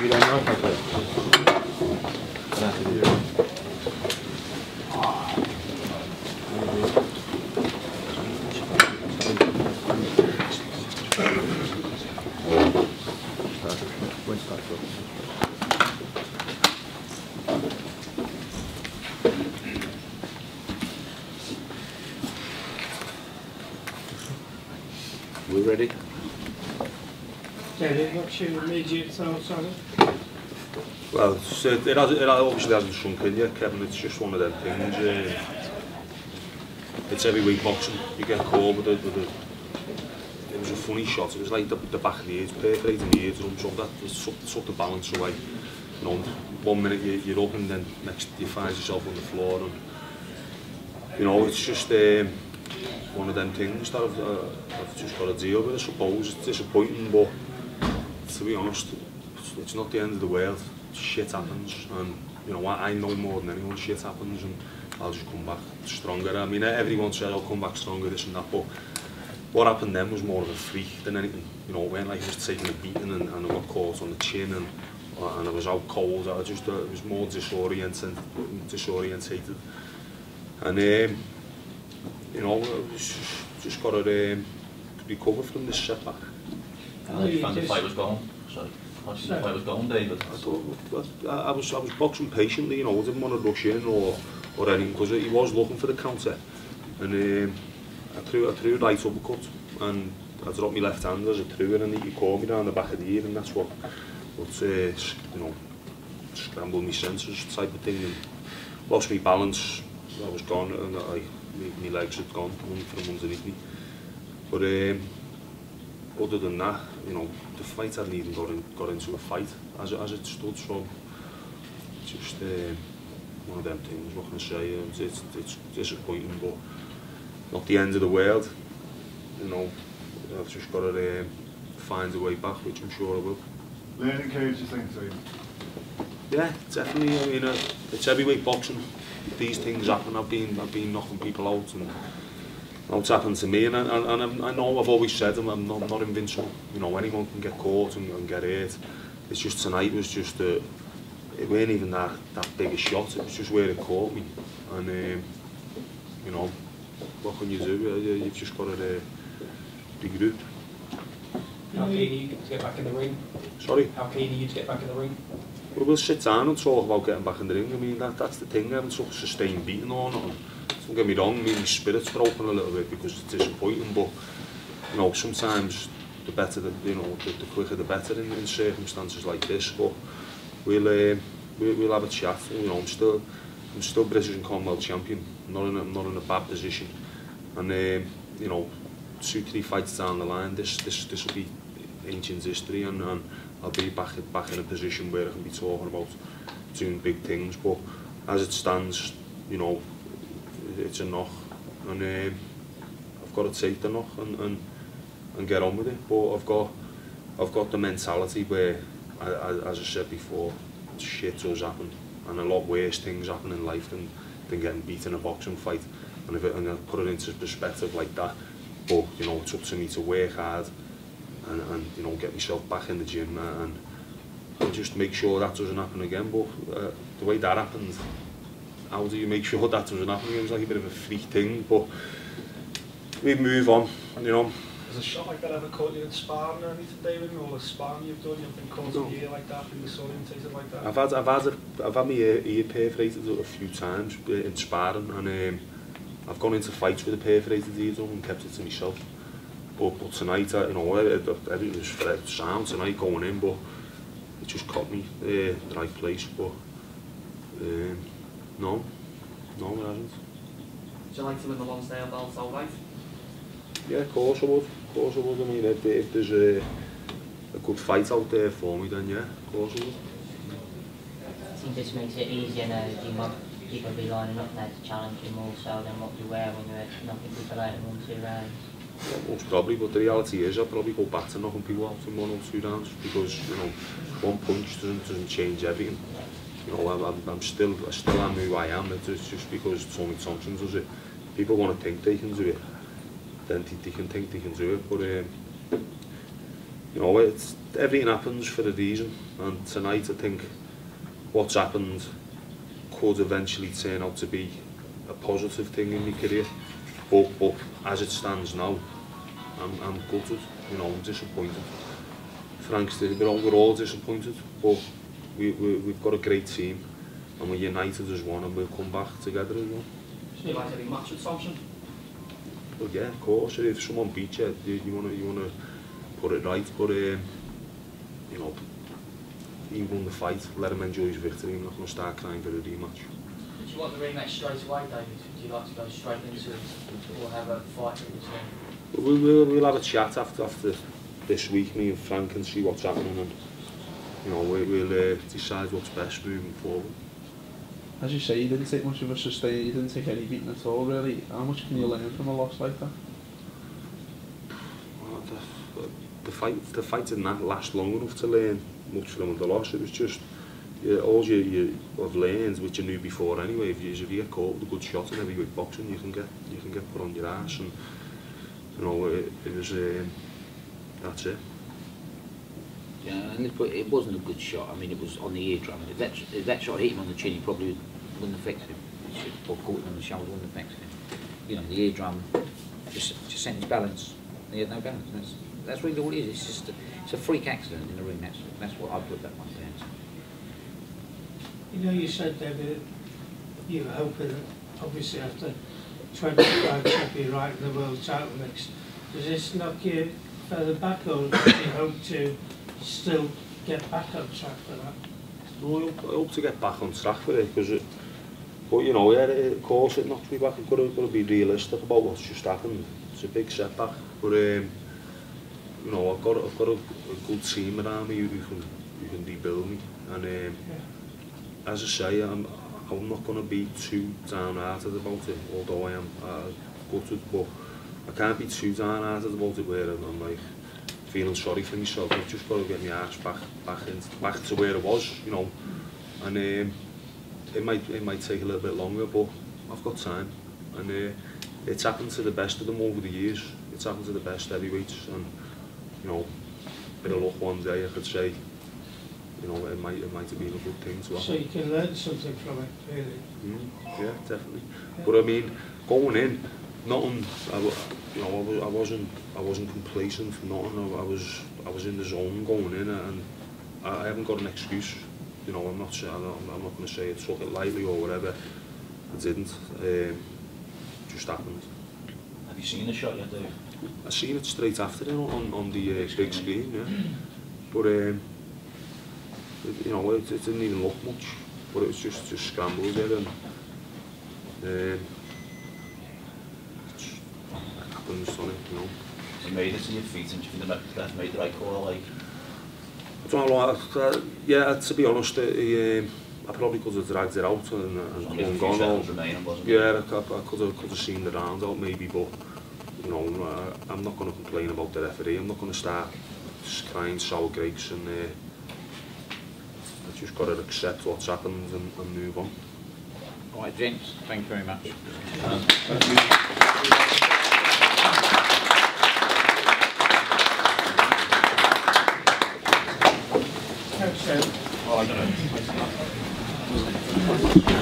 You don't know if I play. We ready? Yeah, what's your immediate thoughts on it? Well, it obviously hasn't shrunk in yet, Kevin. It's just one of them things. It's heavyweight boxing. You get caught with it was a funny shot. It was like the back of the ears, perforating the eardrum, so that took the balance away. You know, 1 minute you're up and then next you find yourself on the floor. And, you know, it's just one of them things that I've just got to deal with. I suppose it's disappointing, but to be honest, it's not the end of the world. Shit happens, and you know I know more than anyone. Shit happens, and I'll just come back stronger. I mean, everyone said I'll come back stronger, this and that, but what happened then was more of a freak than anything. You know, when like I was taking a beating and I got caught on the chin and I was out cold. I just it was more disorientated, and you know, just got to recover from this setback. How did you find the fight was going? Sorry. How did you think the fight was going, David? I was boxing patiently, you know. I didn't want to rush in or anything because he was looking for the counter, and I threw a right uppercut and I dropped my left hand as I threw it, and he caught me down the back of the ear, and that's what you know, scrambled my senses type of thing, and lost my balance. I was gone, and my legs had gone from underneath me. But other than that, you know, the fight hadn't even got into a fight as it stood, so just one of them things. What can I say? It's disappointing, but not the end of the world. You know, I've just got to find a way back, which I'm sure I will. Learning curves, you think, so? Yeah, definitely. I mean, it's heavyweight boxing. These things happen. I've been knocking people out, and now it's happened to me. And I know I've always said I'm not invincible. You know, anyone can get caught and get hurt. It's just tonight was just it weren't even that big a shot. It was just where it caught me, and you know, what can you do? You've just got to regroup. How keen are you to get back in the ring? Sorry? How keen are you to get back in the ring? Well, we'll sit down and talk about getting back in the ring. I mean, that's the thing. I haven't took a sustained beating or nothing. Don't get me wrong, my spirits are open a little bit because it's disappointing, but you know, sometimes the better, you know, the quicker the better in circumstances like this. But we'll have a chat. You know, I'm still British and Commonwealth champion. I'm not in a bad position, and you know, 2-3 fights down the line, this will be ancient history, and I'll be back in a position where I can be talking about doing big things. But as it stands, you know, it's a knock, and I've got to take the knock and get on with it. But I've got the mentality where, as I said before, shit does happen, and a lot worse things happen in life than getting beat in a boxing fight. And I put it into perspective like that. But you know, it's up to me to work hard and you know, get myself back in the gym and just make sure that doesn't happen again. But the way that happened, how do you make sure that doesn't happen again? It was like a bit of a freak thing, but we move on, you know. Has a shot like that ever caught you in sparring or anything, David? All the sparring you've done, you've been caught in the ear like that, been disorientated like that? I've had my ear perforated a few times in sparring, and I've gone into fights with a perforated eardrum and kept it to myself. But tonight, you know, everything was sound tonight going in, but it just caught me the right place. But no, it hasn't. Would you like to win the Lonsdale belt outright? Yeah, of course I would. I mean, if there's a good fight out there for me, then yeah, of course I would. I think this makes it easier now. People be lining up now to challenge you more so than what you were when you were knocking people out in 1-2 rounds. Yeah, most probably, but the reality is I'll probably go back to knocking people out in 1 or 2 rounds because, you know, one punch doesn't change everything. You know, I still am who I am. It's just because Tony Thompson does it. People want to think they can do it, then they can think they can do it. But you you know, everything happens for a reason, and tonight I think what's happened could eventually turn out to be a positive thing in my career, but as it stands now, I'm gutted, you know, I'm disappointed. Frank's, we're all disappointed, but we've got a great team, and we're united as one, and we'll come back together as one. So you like to rematch with Thompson? Well, yeah, of course. If someone beats you, you wanna put it right. But you know, he won the fight. Let him enjoy his victory. I'm not going to start crying for a rematch. Do you want the rematch straight away, David? Do you like to go straight into it, or have a fight in between? We'll have a chat after this week, me and Frank, and see what's happening, and you know, we'll decide what's best moving forward. As you say, you didn't take much of a sustain, you didn't take any beating at all, really. How much can you learn from a loss like that? Well, the fight didn't last long enough to learn much from the loss. It was just all you have learned, which you knew before anyway. If you get caught with a good shot in heavyweight boxing, you can get put on your ass, and you know, it was that's it. Yeah, and it wasn't a good shot. I mean, it was on the eardrum. If that shot hit him on the chin, he probably wouldn't affect him. Or caught him on the shoulder, wouldn't affect him. You know, the eardrum just sent his balance. He had no balance. That's really all it is. It's a freak accident in the ring. That's what I put that one down to. You know, you said that you were hoping, obviously after 25 champion right in the world title mix, does this knock you further back, or do you hope to still get back on track for that? No, I hope to get back on track for it, because but you know, yeah, of course it knocks me back. I've got to be realistic about what's just happened. It's a big setback, but you know, I've got a good team around me who can rebuild me, and as I say, I'm not going to be too downhearted about it, although I am gutted, but I can't be too downhearted about it where I'm like feeling sorry for myself. I've just got to get my arse back to where it was, you know, and it might take a little bit longer, but I've got time, and it's happened to the best of them over the years. It's happened to the best heavyweights, and you know, bit of luck one day I could say, you know, it might have been a good thing to happen. So you can learn something from it, really. Yeah, definitely. Yeah. But I mean, going in, nothing. You know, I wasn't complacent. Nothing. I was in the zone going in, and I haven't got an excuse. You know, I'm not going to say I took it lightly or whatever. I didn't. Just happened. Have you seen the shot yet, Dave? I seen it straight after it on the big screen. Yeah. But you know, it didn't even look much. But it was just scrambled there, and it happens, doesn't it? You know. You made it to your feet, and you think that made the right call, like. I don't know. Yeah, to be honest, I probably could have dragged it out and gone on. Yeah, I could have seen the round out maybe, but you know, I'm not going to complain about the referee. I'm not going to start crying sour grapes, and I just got to accept what's happened and move on. All right, gents, thank you very much. Thank you. Thanks, Ed. Oh, I don't know.